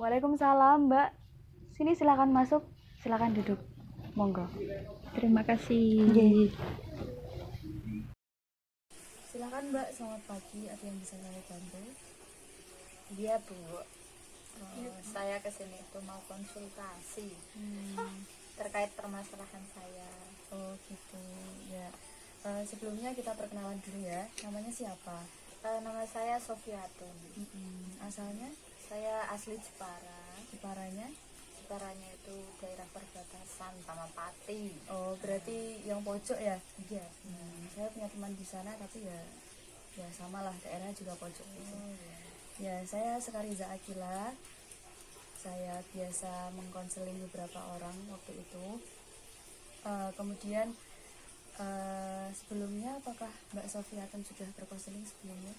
Waalaikumsalam, Mbak. Sini silakan masuk, silakan duduk. Monggo. Terima kasih. Nggih. Silakan, Mbak. Selamat pagi. Ada yang bisa saya bantu? Iya Bu, saya kesini itu mau konsultasi terkait permasalahan saya. Oh, gitu. Ya. Sebelumnya kita perkenalan dulu ya. Namanya siapa? Nama saya Sofiatun. Asalnya? Saya asli Jepara. Jeparanya? Jeparanya itu daerah perbatasan sama Pati. Oh, berarti yang pojok ya? Iya. Saya punya teman di sana, tapi ya samalah, daerahnya juga pojok gitu. Ya, saya Sekariza Akila. Saya biasa mengkonseling beberapa orang waktu itu. Kemudian sebelumnya apakah Mbak Sofiatun sudah berkonseling sebelumnya?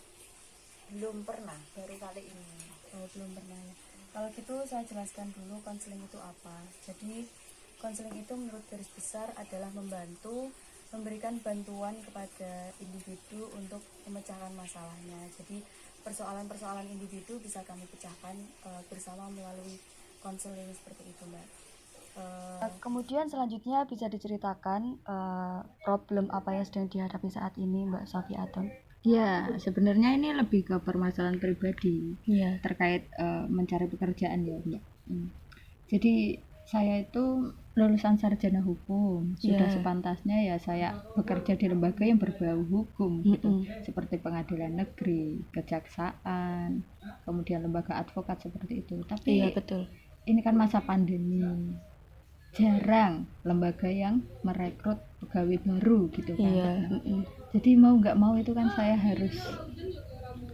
Belum pernah, baru kali ini. Oh, belum pernah ya. Kalau gitu saya jelaskan dulu konseling itu apa. Jadi konseling itu menurut garis besar adalah memberikan bantuan kepada individu untuk memecahkan masalahnya. Jadi persoalan-persoalan individu bisa kami pecahkan bersama melalui konseling seperti itu, Mbak. Kemudian selanjutnya bisa diceritakan problem apa yang sedang dihadapi saat ini, Mbak Sofiatun? Ya, sebenarnya ini lebih ke permasalahan pribadi Iya. terkait mencari pekerjaan ya, Mbak. Jadi saya itu lulusan sarjana hukum, sudah sepantasnya ya saya bekerja di lembaga yang berbau hukum gitu, seperti pengadilan negeri, kejaksaan, kemudian lembaga advokat seperti itu. Tapi Iya, betul. ini kan masa pandemi, jarang lembaga yang merekrut pegawai baru gitu kan. Iya. Jadi mau nggak mau itu kan saya harus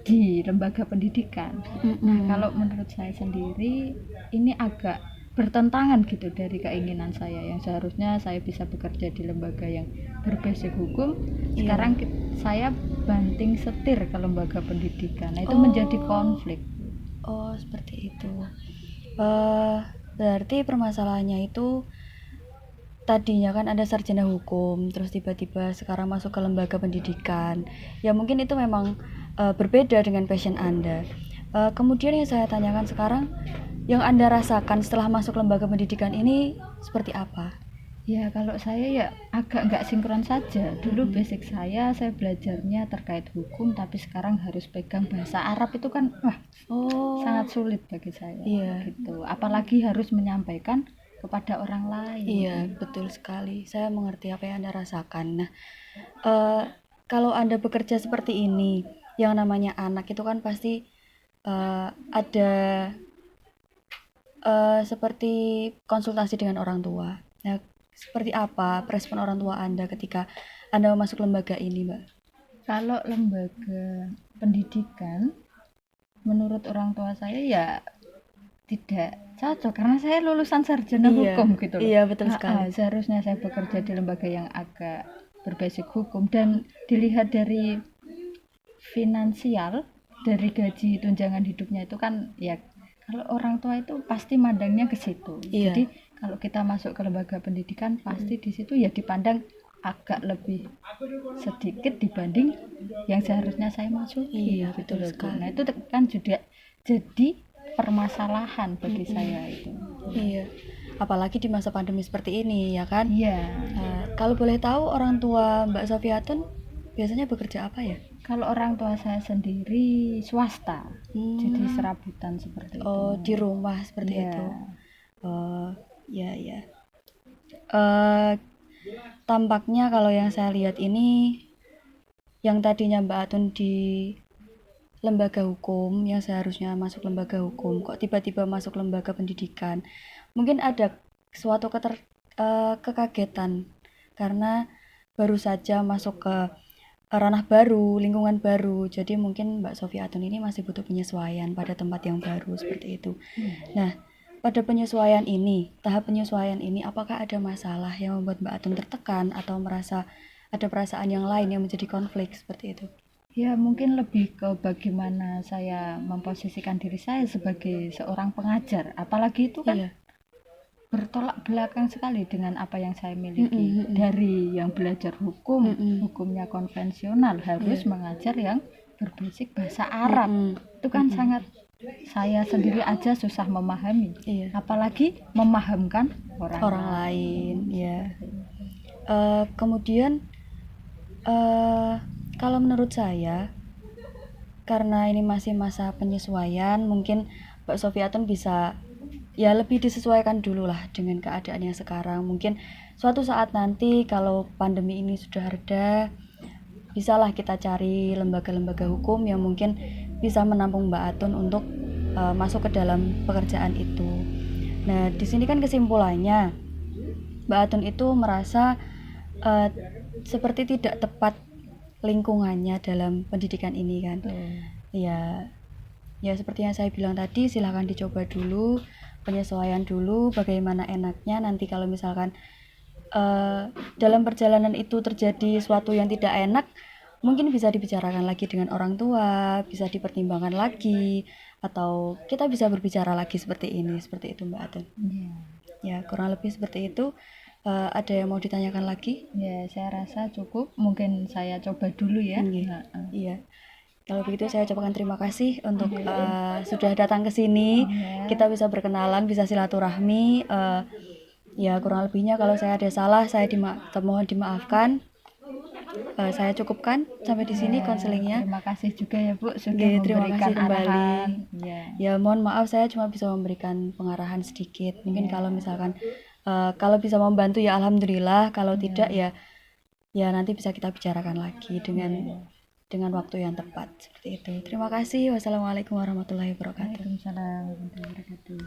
di lembaga pendidikan. Nah, kalau menurut saya sendiri ini agak bertentangan gitu dari keinginan saya yang seharusnya saya bisa bekerja di lembaga yang berbasic hukum. Sekarang saya banting setir ke lembaga pendidikan. Nah, itu menjadi konflik. Oh, seperti itu. Berarti permasalahannya itu tadinya kan ada sarjana hukum, terus tiba-tiba sekarang masuk ke lembaga pendidikan. Ya mungkin itu memang berbeda dengan passion Anda. Kemudian yang saya tanyakan sekarang, yang Anda rasakan setelah masuk lembaga pendidikan ini seperti apa? Ya, kalau saya ya agak nggak sinkron saja. Dulu basic saya belajarnya terkait hukum, tapi sekarang harus pegang bahasa Arab itu kan sangat sulit bagi saya. Iya. Gitu. Apalagi harus menyampaikan kepada orang lain. Iya, betul sekali. Saya mengerti apa yang Anda rasakan. Nah, kalau Anda bekerja seperti ini, yang namanya anak itu kan pasti ada seperti konsultasi dengan orang tua. Nah, seperti apa respon orang tua Anda ketika Anda masuk lembaga ini, Mbak? Kalau lembaga pendidikan, menurut orang tua saya ya tidak cocok karena saya lulusan sarjana hukum gitu loh. Iya, betul sekali. Seharusnya saya bekerja di lembaga yang agak berbasic hukum dan dilihat dari finansial, dari gaji tunjangan hidupnya itu kan ya kalau orang tua itu pasti mandangnya ke situ. Iya. Jadi kalau kita masuk ke lembaga pendidikan pasti di situ ya dipandang agak lebih sedikit dibanding yang seharusnya saya masuki. Iya, betul sekali. Nah, itu kan juga jadi permasalahan bagi saya itu. Iya. Apalagi di masa pandemi seperti ini, ya kan? Iya. Kalau boleh tahu orang tua Mbak Sofiatun biasanya bekerja apa ya? Kalau orang tua saya sendiri swasta, jadi serabutan seperti itu. Oh, di rumah seperti Iya. itu. Oh, ya. Tampaknya kalau yang saya lihat ini, yang tadinya Mbak Atun di lembaga hukum, yang seharusnya masuk lembaga hukum, kok tiba-tiba masuk lembaga pendidikan. Mungkin ada suatu kekagetan karena baru saja masuk ke ranah baru, lingkungan baru. Jadi mungkin Mbak Sofiatun ini masih butuh penyesuaian pada tempat yang baru seperti itu. Nah, pada penyesuaian ini, tahap penyesuaian ini, apakah ada masalah yang membuat Mbak Atun tertekan atau merasa ada perasaan yang lain yang menjadi konflik seperti itu? Ya, mungkin lebih ke bagaimana saya memposisikan diri saya sebagai seorang pengajar. Apalagi itu kan bertolak belakang sekali dengan apa yang saya miliki. Dari yang belajar hukum, hukumnya konvensional, harus mengajar yang berbasic bahasa Arab. Itu kan sangat saya sendiri aja susah memahami, Iya. apalagi memahamkan Orang lain, ya. Kemudian kalau menurut saya, karena ini masih masa penyesuaian, mungkin Mbak Sofiatun bisa ya lebih disesuaikan dulu lah dengan keadaan yang sekarang. Mungkin suatu saat nanti kalau pandemi ini sudah reda, bisalah kita cari lembaga-lembaga hukum yang mungkin bisa menampung Mbak Atun untuk masuk ke dalam pekerjaan itu. Nah, di sini kan kesimpulannya Mbak Atun itu merasa seperti tidak tepat lingkungannya dalam pendidikan ini kan. Ya, ya seperti yang saya bilang tadi, silahkan dicoba dulu, penyesuaian dulu, bagaimana enaknya nanti kalau misalkan dalam perjalanan itu terjadi sesuatu yang tidak enak, mungkin bisa dibicarakan lagi dengan orang tua, bisa dipertimbangkan lagi, atau kita bisa berbicara lagi seperti itu Mbak Atun. Ya kurang lebih seperti itu. Ada yang mau ditanyakan lagi? Ya, saya rasa cukup. Mungkin saya coba dulu ya. Iya. Kalau begitu saya ucapkan terima kasih untuk sudah datang ke sini. Kita bisa berkenalan, bisa silaturahmi. Ya kurang lebihnya kalau saya ada salah, saya mohon dimaafkan. Saya cukupkan sampai di sini konselingnya. Terima kasih juga ya Bu sudah Terima memberikan kasih kembali. arahan. Ya mohon maaf saya cuma bisa memberikan pengarahan sedikit. Mungkin kalau misalkan kalau bisa membantu ya alhamdulillah, kalau tidak ya nanti bisa kita bicarakan lagi dengan waktu yang tepat seperti itu. Terima kasih. Wassalamualaikum warahmatullahi wabarakatuh. Waalaikumsalam warahmatullahi wabarakatuh.